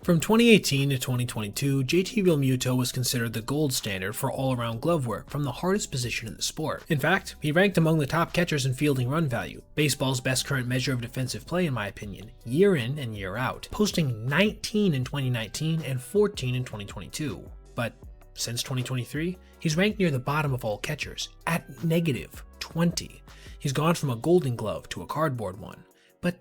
From 2018 to 2022, JT Realmuto was considered the gold standard for all-around glove work from the hardest position in the sport. In fact, he ranked among the top catchers in fielding run value, baseball's best current measure of defensive play in my opinion, year in and year out, posting 19 in 2019 and 14 in 2022. But since 2023, he's ranked near the bottom of all catchers, at -20. He's gone from a golden glove to a cardboard one. But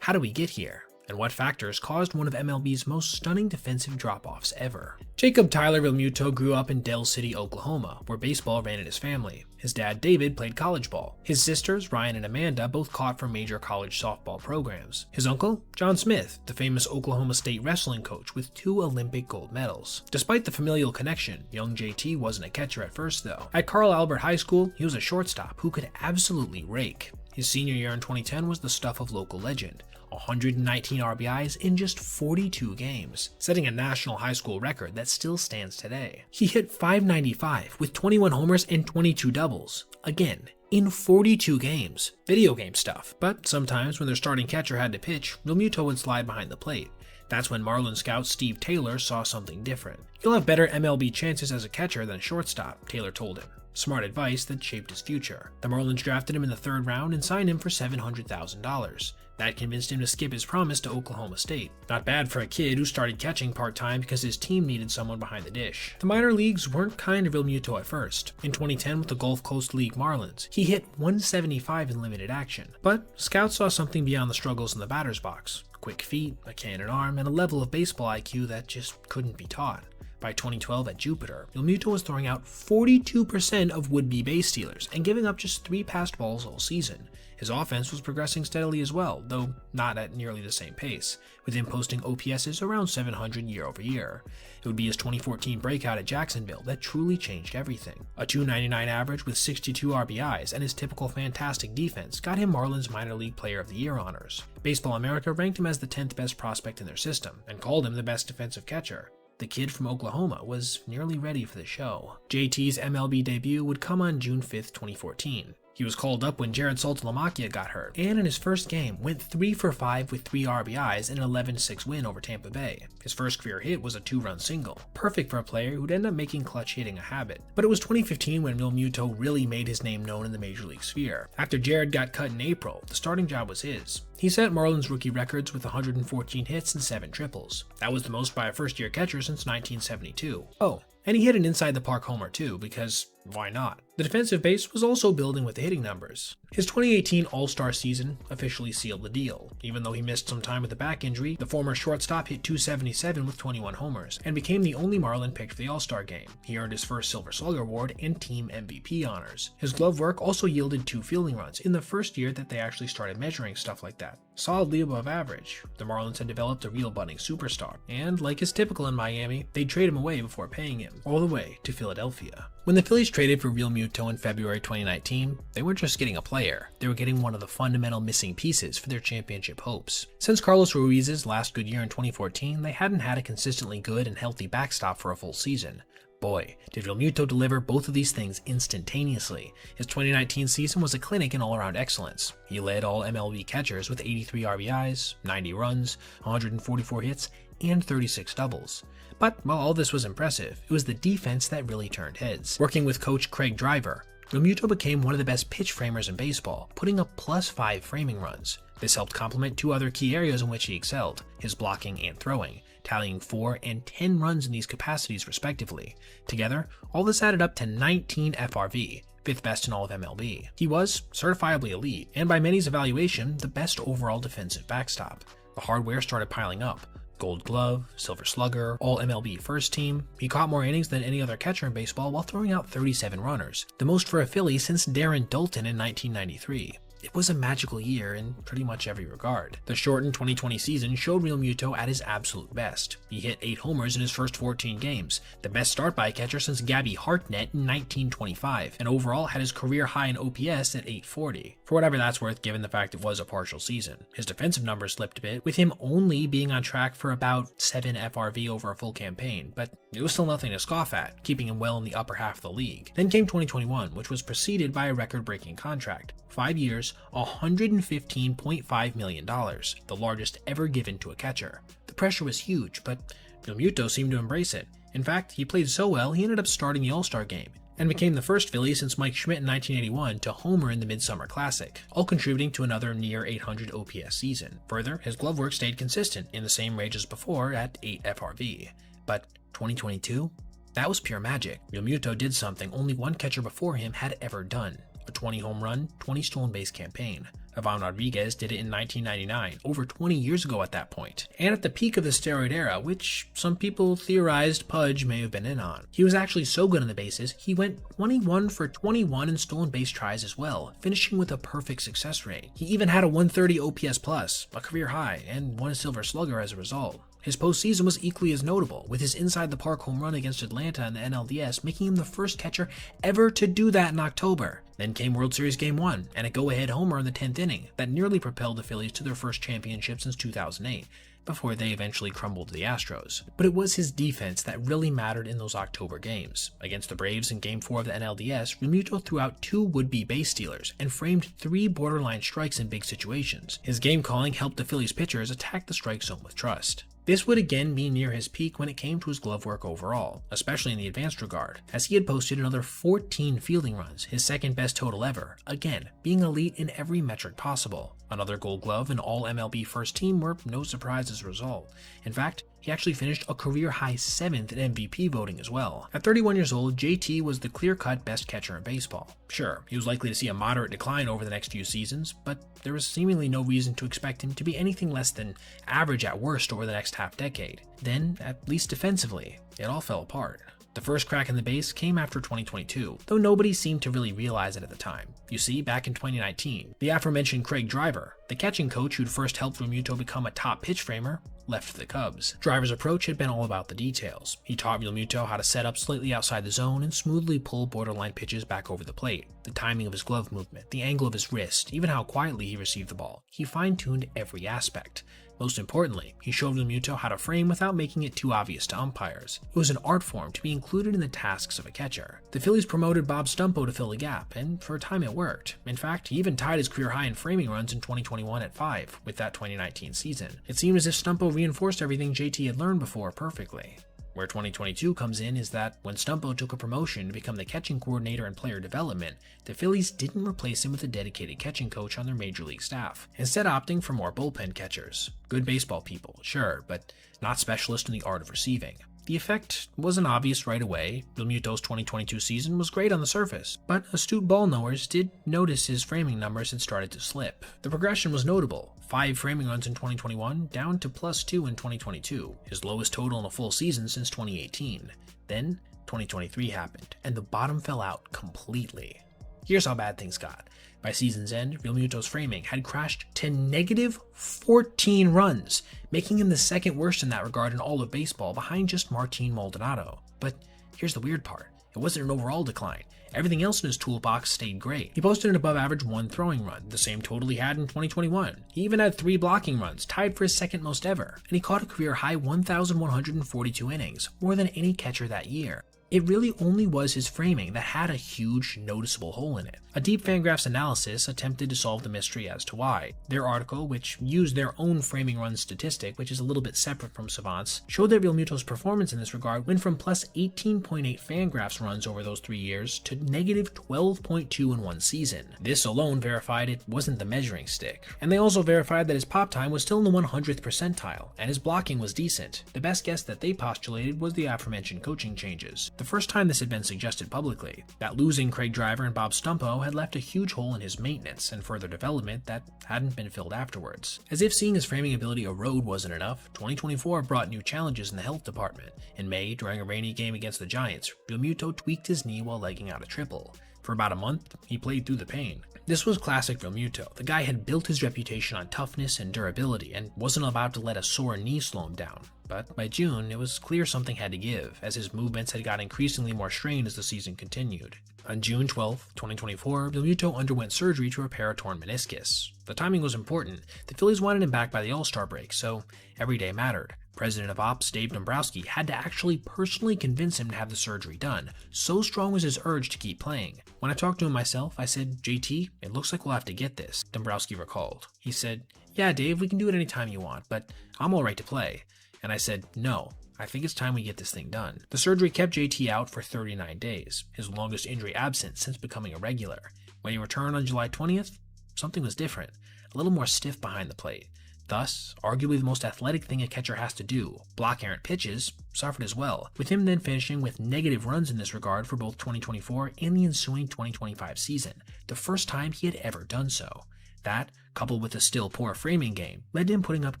how do we get here? And what factors caused one of MLB's most stunning defensive drop-offs ever? Jacob Tyler Realmuto grew up in Del City, Oklahoma, where baseball ran in his family. His dad, David, played college ball. His sisters, Ryan and Amanda, both caught for major college softball programs. His uncle, John Smith, the famous Oklahoma State wrestling coach with 2 Olympic gold medals. Despite the familial connection, young JT wasn't a catcher at first though. At Carl Albert High School, he was a shortstop who could absolutely rake. His senior year in 2010 was the stuff of local legend. 119 RBIs in just 42 games, setting a national high school record that still stands today. He hit .595 with 21 homers and 22 doubles, again, in 42 games. Video game stuff, but sometimes when their starting catcher had to pitch, Realmuto would slide behind the plate. That's when Marlins scout Steve Taylor saw something different. "You'll have better MLB chances as a catcher than shortstop," Taylor told him. Smart advice that shaped his future. The Marlins drafted him in the 3rd round and signed him for $700,000. That convinced him to skip his promise to Oklahoma State. Not bad for a kid who started catching part-time because his team needed someone behind the dish. The minor leagues weren't kind to Realmuto at first. In 2010 with the Gulf Coast League Marlins, he hit .175 in limited action. But scouts saw something beyond the struggles in the batter's box. Quick feet, a cannon arm, and a level of baseball IQ that just couldn't be taught. By 2012 at Jupiter, Realmuto was throwing out 42% of would-be base stealers and giving up just 3 passed balls all season. His offense was progressing steadily as well, though not at nearly the same pace, with him posting OPSs around 700 year over year. It would be his 2014 breakout at Jacksonville that truly changed everything. A .299 average with 62 RBIs and his typical fantastic defense got him Marlins Minor League Player of the Year honors. Baseball America ranked him as the 10th best prospect in their system and called him the best defensive catcher. The kid from Oklahoma was nearly ready for the show. JT's MLB debut would come on June 5, 2014. He was called up when Jared Saltalamacchia got hurt, and in his first game went 3 for 5 with 3 RBIs in an 11-6 win over Tampa Bay. His first career hit was a 2-run single, perfect for a player who'd end up making clutch hitting a habit. But it was 2015 when Realmuto really made his name known in the major league sphere. After Jared got cut in April, the starting job was his. He set Marlins rookie records with 114 hits and 7 triples. That was the most by a first-year catcher since 1972. Oh, and he hit an inside-the-park homer too, because why not? The defensive base was also building with the hitting numbers. His 2018 All-Star season officially sealed the deal. Even though he missed some time with a back injury, the former shortstop hit .277 with 21 homers, and became the only Marlin picked for the All-Star game. He earned his first Silver Slugger award and team MVP honors. His glove work also yielded 2 fielding runs in the first year that they actually started measuring stuff like that. Solidly above average. The Marlins had developed a real budding superstar, and like is typical in Miami, they'd trade him away before paying him, all the way to Philadelphia. When the Phillies traded for Realmuto in February 2019, they weren't just getting a player, they were getting one of the fundamental missing pieces for their championship hopes. Since Carlos Ruiz's last good year in 2014, they hadn't had a consistently good and healthy backstop for a full season. Boy, did Realmuto deliver both of these things instantaneously. His 2019 season was a clinic in all-around excellence. He led all MLB catchers with 83 RBIs, 90 runs, 144 hits, and 36 doubles. But while all this was impressive, it was the defense that really turned heads. Working with coach Craig Driver, Realmuto became one of the best pitch framers in baseball, putting up +5 framing runs. This helped complement 2 other key areas in which he excelled, his blocking and throwing, tallying 4 and 10 runs in these capacities respectively. Together, all this added up to 19 FRV, 5th best in all of MLB. He was certifiably elite, and by many's evaluation, the best overall defensive backstop. The hardware started piling up. Gold Glove, Silver Slugger, all MLB first team. He caught more innings than any other catcher in baseball while throwing out 37 runners, the most for a Philly since Darren Daulton in 1993. It was a magical year in pretty much every regard. The shortened 2020 season showed Realmuto at his absolute best. He hit 8 homers in his first 14 games, the best start by a catcher since Gabby Hartnett in 1925, and overall had his career high in OPS at 840. For whatever that's worth given the fact it was a partial season. His defensive numbers slipped a bit, with him only being on track for about 7 FRV over a full campaign, but it was still nothing to scoff at, keeping him well in the upper half of the league. Then came 2021, which was preceded by a record-breaking contract. 5 years, $115.5 million, the largest ever given to a catcher. The The pressure was huge, but Realmuto seemed to embrace it. In fact, he played so well he ended up starting the All-Star game, and became the first Philly since Mike Schmidt in 1981 to homer in the Midsummer Classic, all contributing to another near 800 OPS season. Further, his glove work stayed consistent in the same range as before at 8 FRV. But 2022? That was pure magic. Realmuto did something only one catcher before him had ever done: a 20 home run, 20 stolen base campaign. Ivan Rodriguez did it in 1999, over 20 years ago at that point, and at the peak of the steroid era, which some people theorized Pudge may have been in on. He was actually so good on the bases, he went 21 for 21 in stolen base tries as well, finishing with a perfect success rate. He even had a 130 OPS plus, a career high, and won a Silver Slugger as a result. His postseason was equally as notable, with his inside-the-park home run against Atlanta in the NLDS making him the first catcher ever to do that in October. Then came World Series Game 1, and a go-ahead homer in the 10th inning that nearly propelled the Phillies to their first championship since 2008, before they eventually crumbled to the Astros. But it was his defense that really mattered in those October games. Against the Braves in Game 4 of the NLDS, Realmuto threw out 2 would-be base stealers and framed 3 borderline strikes in big situations. His game calling helped the Phillies pitchers attack the strike zone with trust. This would again be near his peak when it came to his glove work overall, especially in the advanced regard, as he had posted another 14 fielding runs, his second best total ever, again being elite in every metric possible. Another Gold Glove and all MLB first team were no surprise as a result. In fact, he actually finished a career-high 7th in MVP voting as well. At 31 years old, JT was the clear-cut best catcher in baseball. Sure, he was likely to see a moderate decline over the next few seasons, but there was seemingly no reason to expect him to be anything less than average at worst over the next half-decade. Then, at least defensively, it all fell apart. The first crack in the base came after 2022, though nobody seemed to really realize it at the time. You see, back in 2019, the aforementioned Craig Driver, the catching coach who'd first helped Realmuto become a top pitch framer, left the Cubs. Driver's approach had been all about the details. He taught Realmuto how to set up slightly outside the zone and smoothly pull borderline pitches back over the plate, the timing of his glove movement, the angle of his wrist, even how quietly he received the ball. He fine-tuned every aspect. Most importantly, he showed Realmuto how to frame without making it too obvious to umpires. It was an art form to be included in the tasks of a catcher. The Phillies promoted Bob Stumpo to fill the gap, and for a time it worked. In fact, he even tied his career high in framing runs in 2021 at 5 with that 2019 season. It seemed as if Stumpo reinforced everything JT had learned before perfectly. Where 2022 comes in is that when Stumpo took a promotion to become the catching coordinator and player development, the Phillies didn't replace him with a dedicated catching coach on their major league staff, instead opting for more bullpen catchers. Good baseball people, sure, but not specialists in the art of receiving. The effect wasn't obvious right away. Realmuto's 2022 season was great on the surface, but astute ball knowers did notice his framing numbers had started to slip. The progression was notable: 5 framing runs in 2021, down to +2 in 2022, his lowest total in a full season since 2018. Then, 2023 happened, and the bottom fell out completely. Here's how bad things got. By season's end, Realmuto's framing had crashed to -14 runs, making him the second worst in that regard in all of baseball, behind just Martin Maldonado. But here's the weird part. It wasn't an overall decline. Everything else in his toolbox stayed great. He posted an above-average 1 throwing run, the same total he had in 2021. He even had 3 blocking runs, tied for his second most ever, and he caught a career-high 1,142 innings, more than any catcher that year. It really only was his framing that had a huge, noticeable hole in it. A deep Fangraphs analysis attempted to solve the mystery as to why. Their article, which used their own framing run statistic, which is a little bit separate from Savant's, showed that Realmuto's performance in this regard went from +18.8 Fangraphs runs over those 3 years to -12.2 in one season. This alone verified it wasn't the measuring stick. And they also verified that his pop time was still in the 100th percentile, and his blocking was decent. The best guess that they postulated was the aforementioned coaching changes. The first time this had been suggested publicly, that losing Craig Driver and Bob Stumpo had left a huge hole in his maintenance and further development that hadn't been filled afterwards. As if seeing his framing ability erode wasn't enough, 2024 brought new challenges in the health department. In May, during a rainy game against the Giants, Realmuto tweaked his knee while legging out a triple. For about a month, he played through the pain. This was classic Realmuto. The guy had built his reputation on toughness and durability and wasn't about to let a sore knee slow him down. But by June, it was clear something had to give, as his movements had got increasingly more strained as the season continued. On June 12, 2024, Realmuto underwent surgery to repair a torn meniscus. The timing was important. The Phillies wanted him back by the All-Star break, so every day mattered. President of Ops Dave Dombrowski had to actually personally convince him to have the surgery done. So strong was his urge to keep playing. When I talked to him myself, I said, "JT, it looks like we'll have to get this," Dombrowski recalled. He said, "Yeah, Dave, we can do it anytime you want, but I'm alright to play." And I said, no, I think it's time we get this thing done. The surgery kept JT out for 39 days, his longest injury absence since becoming a regular. When he returned on July 20th, something was different, a little more stiff behind the plate. Thus, arguably the most athletic thing a catcher has to do, block errant pitches, suffered as well, with him then finishing with negative runs in this regard for both 2024 and the ensuing 2025 season, the first time he had ever done so. That, coupled with a still poor framing game, led to him putting up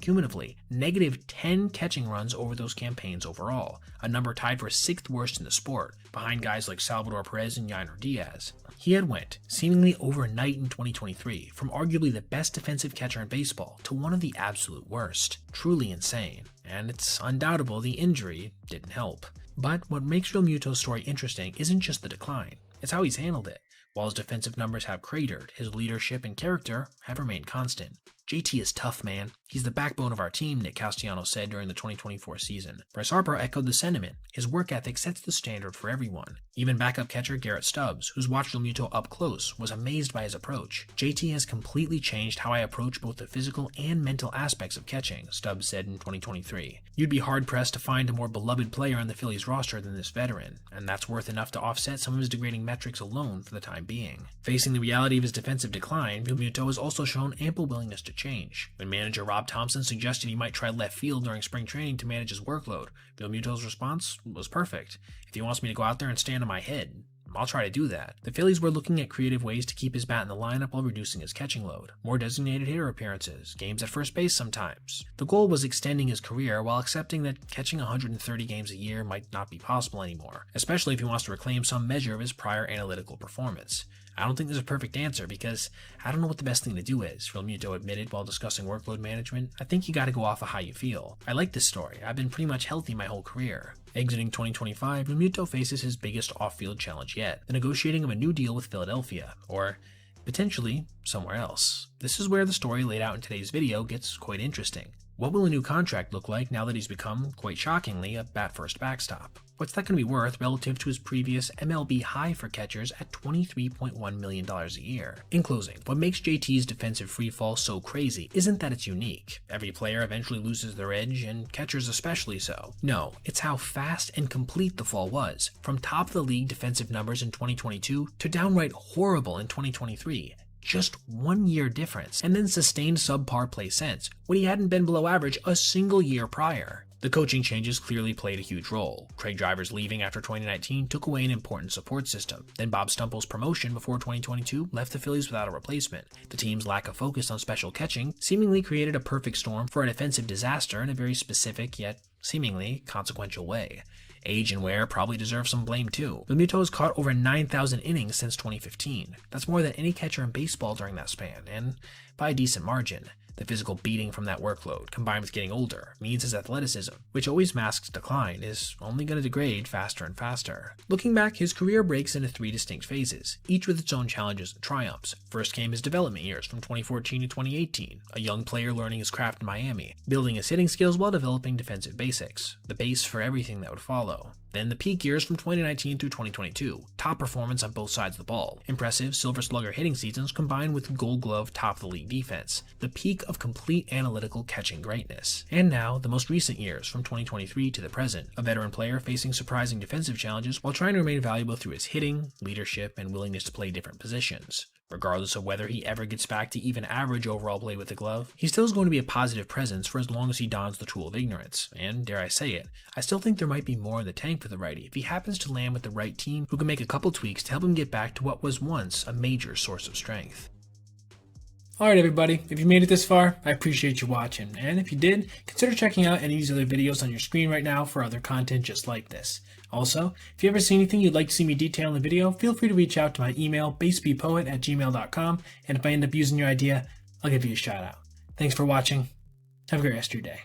cumulatively negative 10 catching runs over those campaigns overall, a number tied for 6th worst in the sport, behind guys like Salvador Perez and Yainer Diaz. He had went, seemingly overnight in 2023, from arguably the best defensive catcher in baseball to one of the absolute worst. Truly insane, and it's undoubtable the injury didn't help. But what makes Realmuto's story interesting isn't just the decline, it's how he's handled it. While his defensive numbers have cratered, his leadership and character have remained constant. JT is tough, man. He's the backbone of our team, Nick Castellanos said during the 2024 season. Bryce Harper echoed the sentiment. His work ethic sets the standard for everyone. Even backup catcher Garrett Stubbs, who's watched Realmuto up close, was amazed by his approach. JT has completely changed how I approach both the physical and mental aspects of catching, Stubbs said in 2023. You'd be hard-pressed to find a more beloved player on the Phillies roster than this veteran, and that's worth enough to offset some of his degrading metrics alone for the time being. Facing the reality of his defensive decline, Realmuto has also shown ample willingness to change. When manager Rob Thompson suggested he might try left field during spring training to manage his workload, Realmuto's response was perfect. If he wants me to go out there and stand on my head, I'll try to do that. The Phillies were looking at creative ways to keep his bat in the lineup while reducing his catching load. More designated hitter appearances, games at first base sometimes. The goal was extending his career while accepting that catching 130 games a year might not be possible anymore, especially if he wants to reclaim some measure of his prior analytical performance. I don't think there's a perfect answer because I don't know what the best thing to do is, Realmuto admitted while discussing workload management. I think you gotta go off of how you feel. I like this story. I've been pretty much healthy my whole career. Exiting 2025, Realmuto faces his biggest off-field challenge yet, the negotiating of a new deal with Philadelphia, or potentially somewhere else. This is where the story laid out in today's video gets quite interesting. What will a new contract look like now that he's become, quite shockingly, a bat-first backstop? What's that going to be worth relative to his previous MLB high for catchers at $23.1 million a year? In closing, what makes JT's defensive freefall so crazy isn't that it's unique. Every player eventually loses their edge, and catchers especially so. No, it's how fast and complete the fall was, from top-of-the-league defensive numbers in 2022 to downright horrible in 2023. Just 1 year difference, and then sustained subpar play since, when he hadn't been below average a single year prior. The coaching changes clearly played a huge role. Craig Driver's leaving after 2019 took away an important support system. Then Bob Stumple's promotion before 2022 left the Phillies without a replacement. The team's lack of focus on special catching seemingly created a perfect storm for a defensive disaster in a very specific yet seemingly consequential way. Age and wear probably deserve some blame too. Realmuto has caught over 9,000 innings since 2015. That's more than any catcher in baseball during that span, and by a decent margin. The physical beating from that workload, combined with getting older, means his athleticism, which always masks decline, is only going to degrade faster and faster. Looking back, his career breaks into 3 distinct phases, each with its own challenges and triumphs. First came his development years from 2014 to 2018, a young player learning his craft in Miami, building his hitting skills while developing defensive basics, the base for everything that would follow. Then the peak years from 2019 through 2022, top performance on both sides of the ball, impressive Silver Slugger hitting seasons combined with Gold Glove top-of-the-league defense, the peak of complete analytical catching greatness. And now, the most recent years from 2023 to the present, a veteran player facing surprising defensive challenges while trying to remain valuable through his hitting, leadership, and willingness to play different positions. Regardless of whether he ever gets back to even average overall play with the glove, he still is going to be a positive presence for as long as he dons the tool of ignorance. And, dare I say it, I still think there might be more in the tank for the righty if he happens to land with the right team who can make a couple tweaks to help him get back to what was once a major source of strength. Alright everybody, if you made it this far, I appreciate you watching, and if you did, consider checking out any of these other videos on your screen right now for other content just like this. Also, if you ever see anything you'd like to see me detail in the video, feel free to reach out to my email, basebpoet@gmail.com, and if I end up using your idea, I'll give you a shout out. Thanks for watching. Have a great rest of your day.